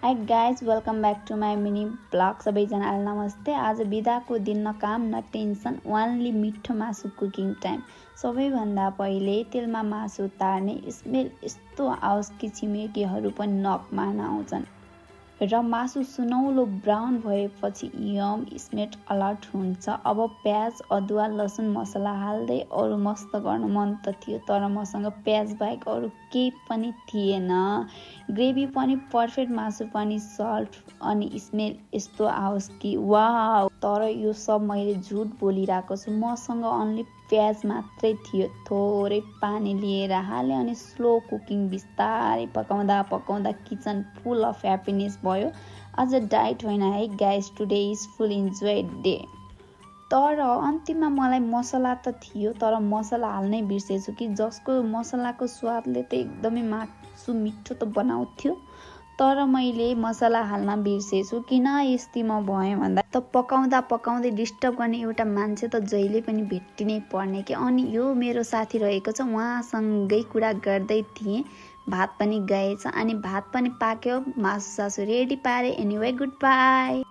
High guys welcome back to my mini blog. सबैजनालाई नमस्ते। आज बिदाको दिन, न काम न टेन्सन, ओन्ली मिठो मासु कुकिङ टाइम। सबैभन्दा पहिले तेलमा मासु तार्ने स्मेल यस्तो आओस् कि छिमेकीहरू पनि नकमा नआउँछन् र मासु सुनौलो ब्राउन भएपछि यम स्मेल अलर्ट हुन्छ। अब प्याज अदुवा लसुन मसला हाल्दै अरू मस्त गर्न मन त थियो, तर मसँग प्याज बाहेक अरू केही पनि थिएन। ग्रेभी पनि पर्फेक्ट, मासु पनि सल्ट, अनि स्मेल यस्तो आओस् कि वाउ। तर यो सब मैले झुट बोलिरहेको छु, मसँग अन्ली प्याज मात्रै थियो। थोरै पानी लिएर हालेँ अनि स्लो कुकिङ बिस्तारै पकाउँदा किचन फुल अफ ह्याप्पिनेस भयो। आज डाइट होइन है guys, today is full enjoy day. तर अन्तिममा मलाई मसला त थियो, तर मसला हाल्नै बिर्सेछु कि जसको मसलाको स्वादले त एकदमै मासु मिठो त बनाउँथ्यो, तर मैले मसला हाल्न बिर्सेछु। किन यस्तै म भएँ भन्दा त पकाउँदै डिस्टर्ब गर्ने एउटा मान्छे त जहिले पनि भेट्टिनै पर्ने के। अनि यो मेरो साथी रहेको छ, उहाँसँगै कुरा गर्दै थिएँ। भात पनि गएछ अनि भात पनि पाक्यो, मासु सासु रेडी पारे। Anyway good by.